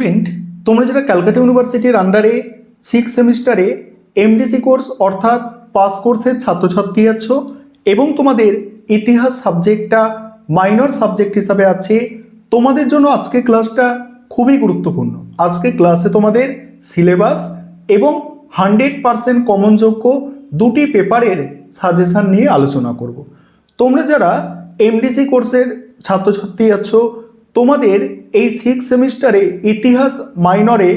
Student, তোমরা যারা ক্যালকাটা ইউনিভার্সিটির আন্ডারে 6 সেমিস্টারে এমডিসি কোর্স অর্থাৎ পাস কোর্সের ছাত্রছাত্রী আছো এবং তোমাদের ইতিহাস সাবজেক্টটা মাইনর সাবজেক্ট হিসাবে আছে, তোমাদের জন্য আজকে ক্লাসটা খুবই গুরুত্বপূর্ণ। আজকে ক্লাসে তোমাদের সিলেবাস এবং 100% কমনযোগ্য দুটি পেপারের সাজেশান নিয়ে আলোচনা করব। তোমরা যারা এমডিসি কোর্সের ছাত্রছাত্রী আছো, তোমাদের এই 6 সেমিস্টারে ইতিহাস মাইনরে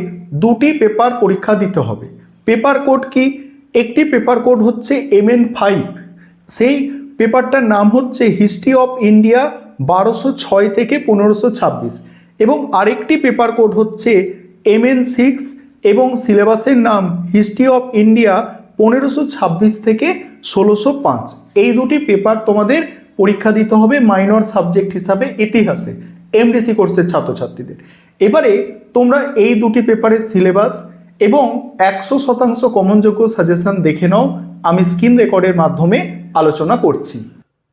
দুটি পেপার পরীক্ষা দিতে হবে। পেপার কোড কি? একটি পেপার কোড হচ্ছে MN5, সেই পেপারটার নাম হচ্ছে হিস্ট্রি অফ ইন্ডিয়া 1206 থেকে 1526, এবং আরেকটি পেপার কোড হচ্ছে MN6 এবং সিলেবাসের নাম হিস্ট্রি অফ ইন্ডিয়া 1526 থেকে 1605। এই দুটি পেপার তোমাদের পরীক্ষা দিতে হবে মাইনর সাবজেক্ট হিসাবে ইতিহাসে এমডিসি কোর্সের ছাত্রছাত্রীদের। এবারে তোমরা এই দুটি পেপারের সিলেবাস এবং 100% কমনযোগ্য সাজেশন দেখে নাও। আমি স্ক্রিন রেকর্ডের মাধ্যমে আলোচনা করছি।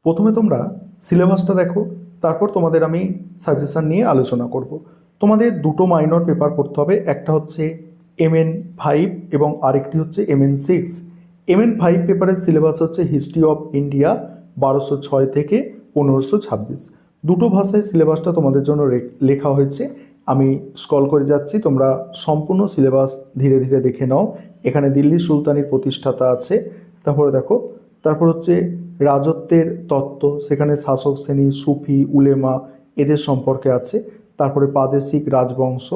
প্রথমে তোমরা সিলেবাসটা দেখো, তারপর তোমাদের আমি সাজেশন নিয়ে আলোচনা করব। তোমাদের দুটো মাইনর পেপার পড়তে হবে, একটা হচ্ছে MN5 এবং আরেকটি হচ্ছে MN6। MN5 পেপারের সিলেবাস হচ্ছে হিস্ট্রি অফ ইন্ডিয়া 1206 থেকে 1526। দুটো ভাষায় সিলেবাসটা তোমাদের জন্য লেখা হয়েছে। আমি স্ক্রল করে যাচ্ছি, তোমরা সম্পূর্ণ সিলেবাস ধীরে ধীরে দেখে নাও। এখানে দিল্লি সুলতানির প্রতিষ্ঠাতা আছে, তারপরে দেখো, তারপর হচ্ছে রাজত্বের তত্ত্ব, সেখানে শাসক শ্রেণী, সুফি, উলেমা এদের সম্পর্কে আছে, তারপরে প্রাদেশিক রাজবংশ।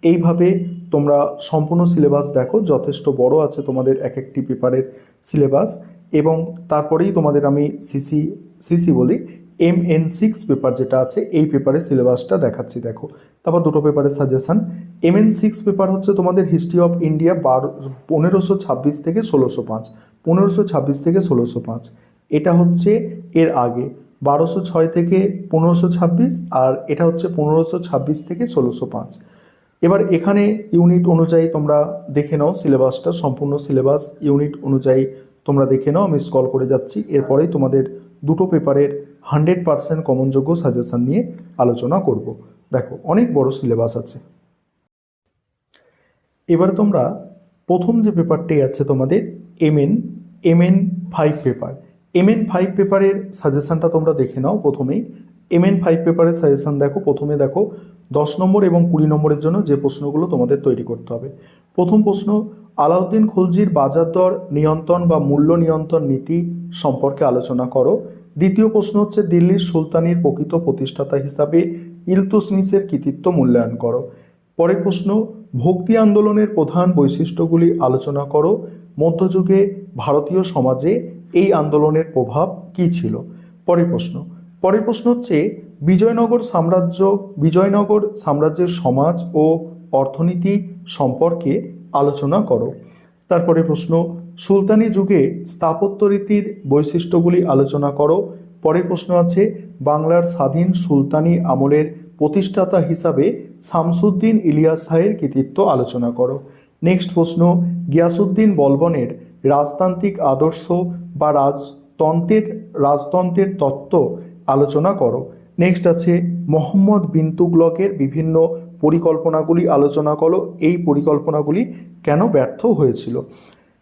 এইভাবে তোমরা সম্পূর্ণ সিলেবাস দেখো, যথেষ্ট বড় আছে তোমাদের এক একটি পেপারের সিলেবাস। এবং তারপরেই তোমাদের আমি সিসি বলি, MN6 পেপার যেটা আছে এই পেপারের সিলেবাসটা দেখাচ্ছি। দেখো, তারপর দুটো পেপারের সাজেশন। MN6 পেপার হচ্ছে তোমাদের হিস্ট্রি অফ ইন্ডিয়া 1526 থেকে 1605, 1526 থেকে 1605। এটা হচ্ছে এর আগে 1206 থেকে 1526, আর এটা হচ্ছে 1526 থেকে 1605। এবার এখানে ইউনিট অনুযায়ী তোমরা দেখে নাও সিলেবাসটা, সম্পূর্ণ সিলেবাস ইউনিট অনুযায়ী তোমরা দেখে নাও। আমি স্ক্রল করে যাচ্ছি, এরপরেই তোমাদের দুটো পেপারের 100% কমনযোগ্য সাজেশন নিয়ে আলোচনা করব। দেখো, অনেক বড় সিলেবাস আছে। এবার তোমরা প্রথম যে পেপারটি আছে তোমাদের MN5 পেপার। MN5 পেপারের সাজেশনটা তোমরা দেখে নাও। প্রথমেই MN5 পেপারের সাজেশন দেখো। প্রথমে দেখো 10 নম্বর এবং 20 নম্বরের জন্য যে প্রশ্নগুলো তোমাদের তৈরি করতে হবে। প্রথম প্রশ্ন, আলাউদ্দিন খলজির বাজার দর নিয়ন্ত্রণ বা মূল্য নিয়ন্ত্রণ নীতি সম্পর্কে আলোচনা করো। দ্বিতীয় প্রশ্ন হচ্ছে দিল্লির সুলতানির প্রকৃত প্রতিষ্ঠাতা হিসাবে ইলতুৎমিশের কৃতিত্ব মূল্যায়ন করো। পরের প্রশ্ন, ভক্তি আন্দোলনের প্রধান বৈশিষ্ট্যগুলি আলোচনা করো। মধ্যযুগে ভারতীয় সমাজে এই আন্দোলনের প্রভাব কী ছিল? পরের প্রশ্ন হচ্ছে বিজয়নগর সাম্রাজ্যের সমাজ ও অর্থনীতি সম্পর্কে আলোচনা করো। তারপরে প্রশ্ন, সুলতানি যুগে স্থাপত্য রীতির বৈশিষ্ট্যগুলি আলোচনা করো। পরের প্রশ্ন আছে বাংলার স্বাধীন সুলতানি আমলের প্রতিষ্ঠাতা হিসাবে শামসুদ্দিন ইলিয়াস শাহের কৃতিত্ব আলোচনা করো। নেক্সট প্রশ্ন, গিয়াসউদ্দিন বলবনের রাজতান্ত্রিক আদর্শ বা রাজতন্ত্রের তত্ত্ব আলোচনা করো। নেক্সট আছে মোহাম্মদ বিন তুগলকের বিভিন্ন পরিকল্পনাগুলি আলোচনা করো, এই পরিকল্পনাগুলি কেন ব্যর্থ হয়েছিল।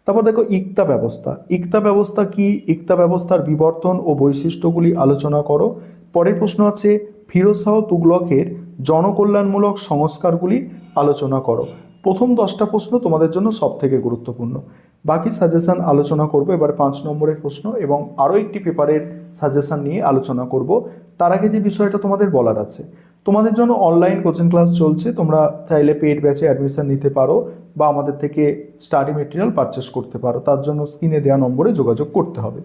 তারপর দেখো ইকতা ব্যবস্থা কি? ইকতা ব্যবস্থার বিবর্তন ও বৈশিষ্ট্যগুলি আলোচনা করো। পরের প্রশ্ন আছে ফিরোজ শাহ তুগলকের জনকল্যাণমূলক সংস্কারগুলি আলোচনা করো। প্রথম 10টা প্রশ্ন তোমাদের জন্য সব থেকে গুরুত্বপূর্ণ। বাকি সাজেশন আলোচনা করব এবার 5 নম্বরের প্রশ্ন এবং আরও একটি পেপারের সাজেশন নিয়ে আলোচনা করব। তার আগে যে বিষয়টা তোমাদের বলার আছে, তোমাদের জন্য অনলাইন কোচিং ক্লাস চলছে। তোমরা চাইলে পেইড ব্যাচে অ্যাডমিশন নিতে পারো বা আমাদের থেকে স্টাডি মেটেরিয়াল পারচেস করতে পারো। তার জন্য স্ক্রিনে দেওয়া নম্বরে যোগাযোগ করতে হবে।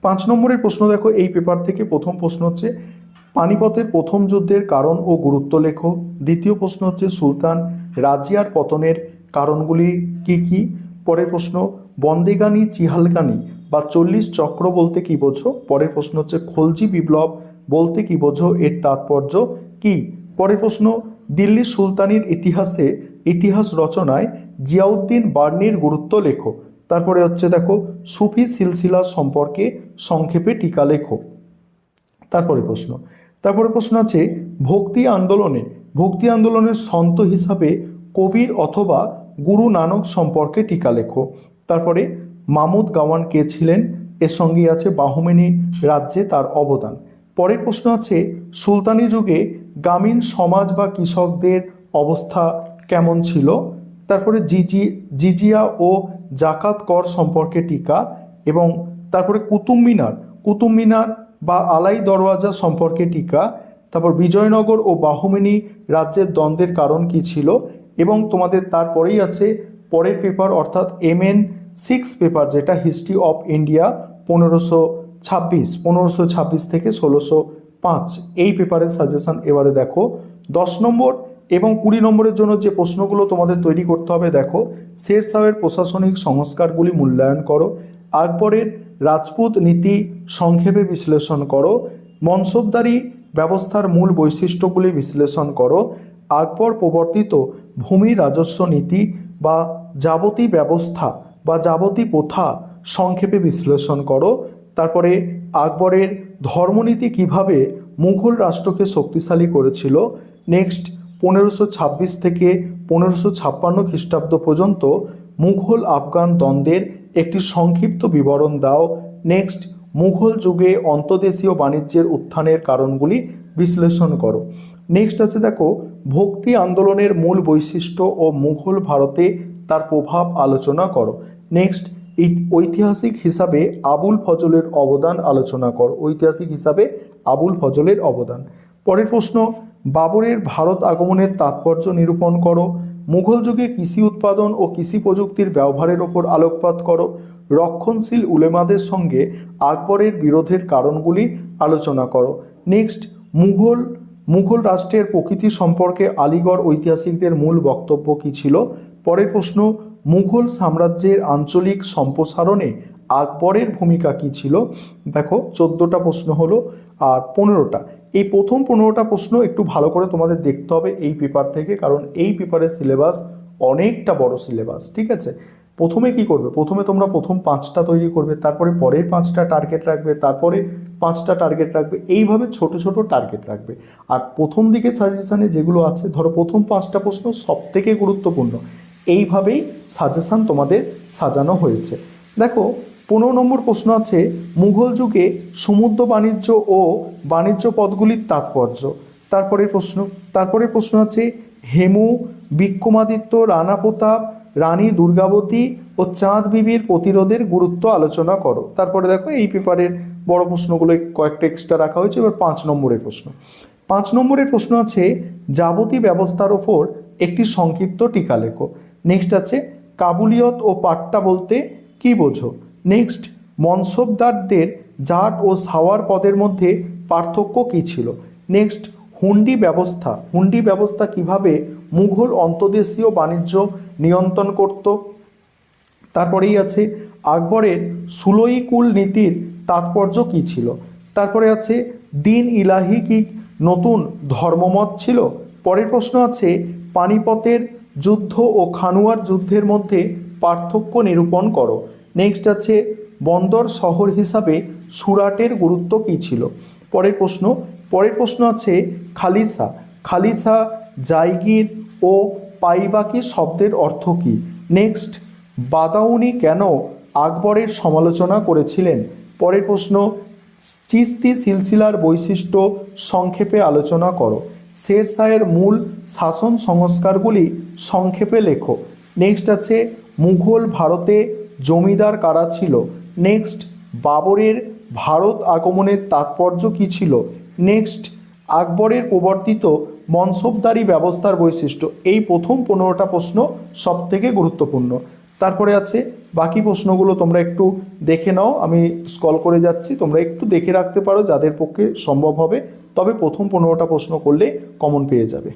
5 নম্বরের প্রশ্ন দেখো, এই পেপার থেকে প্রথম প্রশ্ন হচ্ছে পানিপথের প্রথম যুদ্ধের কারণ ও গুরুত্ব লেখো। দ্বিতীয় প্রশ্ন হচ্ছে সুলতান রাজিয়ার পতনের কারণগুলি কি কি। পরের প্রশ্ন, বন্দেগানি চিহালগানি বা 40 চক্র বলতে কি বোঝো। পরের প্রশ্ন হচ্ছে খলজি বিপ্লব বলতে কি বোঝো, এর তাৎপর্য কি। পরের প্রশ্ন, দিল্লি সুলতানির ইতিহাস রচনায় জিয়াউদ্দিন বার্নির গুরুত্ব লেখো। তারপরে হচ্ছে দেখো সুফি সিলসিলা সম্পর্কে সংক্ষেপে টিকা লেখো। তারপরে প্রশ্ন আছে ভক্তি আন্দোলনে ভক্তি আন্দোলনের সন্ত হিসাবে কবির অথবা গুরু নানক সম্পর্কে টিকা লেখো। তারপরে মামুদ গাওয়ান কে ছিলেন, এর সঙ্গে আছে বাহমিনী রাজ্যে তার অবদান। পরের প্রশ্ন আছে সুলতানি যুগে গ্রামীণ সমাজ বা কৃষকদের অবস্থা কেমন ছিল। তারপরে জিজিয়া ও জাকাত কর সম্পর্কে টিকা, এবং তারপরে কুতুব মিনার বা আলাই দরওয়াজা সম্পর্কে টিকা। তারপর বিজয়নগর ও বাহমিনী রাজ্যের দ্বন্দ্বের কারণ কি ছিল, এবং তোমাদের তারপরেই আছে পরের পেপার অর্থাৎ MN6 পেপার, যেটা হিস্ট্রি অফ ইন্ডিয়া 1526 থেকে 1605, এই পেপারের সাজেশন। এবারে দেখো 10 নম্বর এবং 20 নম্বরের জন্য যে প্রশ্নগুলো তোমাদের তৈরি করতে হবে, দেখো শের শাহের প্রশাসনিক সংস্কারগুলি মূল্যায়ন করো, আকবরের রাজপুত নীতি সংক্ষেপে বিশ্লেষণ করো, মনসবদারি ব্যবস্থার মূল বৈশিষ্ট্যগুলি বিশ্লেষণ করো, আকবর প্রবর্তিত ভূমি রাজস্ব নীতি বা যাবতী ব্যবস্থা বা যাবতী প্রথা সংক্ষেপে বিশ্লেষণ করো। তারপরে আকবরের ধর্মনীতি কিভাবে মুঘল রাষ্ট্রকে শক্তিশালী করেছিল। নেক্সট 1526 থেকে 1556 খ্রিস্টাব্দ পর্যন্ত মুঘল আফগান দ্বন্দ্বের একটি সংক্ষিপ্ত বিবরণ দাও। নেক্সট মুঘল যুগে অন্তর্দেশীয় বাণিজ্যের উত্থানের কারণগুলি বিশ্লেষণ করো। নেক্সট আছে দেখো ভক্তি আন্দোলনের মূল বৈশিষ্ট্য ও মুঘল ভারতে তার প্রভাব আলোচনা করো। নেক্সট ঐতিহাসিক হিসাবে আবুল ফজলের অবদান আলোচনা করো। ঐতিহাসিক হিসাবে আবুল ফজলের অবদান। পরের প্রশ্ন বাবরের ভারত আগমনের তাৎপর্য নিরূপণ করো। মুঘল যুগে কৃষি উৎপাদন ও কৃষি প্রযুক্তির ব্যবহারের ওপর আলোকপাত করো। রক্ষণশীল উলেমাদের সঙ্গে আকবরের বিরোধের কারণগুলি আলোচনা করো। নেক্সট মুঘল রাষ্ট্রের প্রকৃতি সম্পর্কে আলিগড় ঐতিহাসিকদের মূল বক্তব্য কী ছিল। পরের প্রশ্ন মুঘল সাম্রাজ্যের আঞ্চলিক সম্প্রসারণে আকবরের ভূমিকা কী ছিল। দেখো 14টা প্রশ্ন হলো আর 15টা, এই প্রথম 15টা প্রশ্ন একটু ভালো করে তোমাদের দেখতে হবে এই পেপার থেকে, কারণ এই পেপারের সিলেবাস অনেকটা বড় সিলেবাস, ঠিক আছে। প্রথমে কি করবে, প্রথমে তোমরা প্রথম 5টা তৈরি করবে, তারপরে পরের 5টা টার্গেট রাখবে, তারপরে 5টা টার্গেট রাখবে, এইভাবে ছোট ছোট টার্গেট রাখবে। আর প্রথম দিকে সাজেশানে যেগুলো আছে, ধরো প্রথম 5টা প্রশ্ন সব থেকে গুরুত্বপূর্ণ, এইভাবেই সাজেশান তোমাদের সাজানো হয়েছে। দেখো 15 নম্বর প্রশ্ন আছে মুঘল যুগে সমুদ্র বাণিজ্য ও বাণিজ্য পথগুলির তাৎপর্য। তারপরে প্রশ্ন আছে হেমু, বিক্রমাদিত্য, রানা প্রতাপ, রানী দুর্গাবতী ও চাঁদ বিবির প্রতিরোধের গুরুত্ব আলোচনা করো। তারপরে দেখো এই পেপারের বড় প্রশ্নগুলো কয়েকটা এক্সট্রা রাখা হয়েছে। এবার 5 নম্বরের প্রশ্ন। 5 নম্বরের প্রশ্ন আছে যাবতী ব্যবস্থার ওপর একটি সংক্ষিপ্ত টিকা লেখো। নেক্সট আছে কাবুলিয়ত ও পাট্টা বলতে কি বোঝো। নেক্সট মনসবদারদের জাট ও সাওয়ার পদের মধ্যে পার্থক্য কী ছিল। নেক্সট হুন্ডি ব্যবস্থা কিভাবে মুঘল অন্তর্দেশীয় বাণিজ্য নিয়ন্ত্রণ করত। তারপরেই আছে আকবরের সুলই কুল নীতির তাৎপর্য কী ছিল। তারপরে আছে দিন ইলাহি কি নতুন ধর্মমত ছিল। পরের প্রশ্ন আছে পানিপতের যুদ্ধ ও খানুয়ার যুদ্ধের মধ্যে পার্থক্য নিরূপণ করো। নেক্সট আছে বন্দর শহর হিসাবে সুরাটের গুরুত্ব কী ছিল। পরের প্রশ্ন আছে খালিসা জায়গির ও পাইবাকি শব্দের অর্থ কী। নেক্সট বাদাউনি কেন আকবরের সমালোচনা করেছিলেন। পরের প্রশ্ন চিস্তি সিলসিলার বৈশিষ্ট্য সংক্ষেপে আলোচনা করো। শের শাহের মূল শাসন সংস্কারগুলি সংক্ষেপে লেখো। নেক্সট আছে মুঘল ভারতে জমিদার কারা ছিল। নেক্সট বাবরের ভারত আগমনের তাৎপর্য কী ছিল। নেক্সট আকবরের প্রবর্তিত মনসবদারি ব্যবস্থার বৈশিষ্ট্য। এই প্রথম 15টা প্রশ্ন সব থেকে গুরুত্বপূর্ণ। তারপরে আছে বাকি প্রশ্নগুলো তোমরা একটু দেখে নাও, আমি স্ক্রল করে যাচ্ছি, তোমরা একটু দেখে রাখতে পারো যাদের পক্ষে সম্ভব হবে, তবে প্রথম 15টা প্রশ্ন করলে কমন পেয়ে যাবে।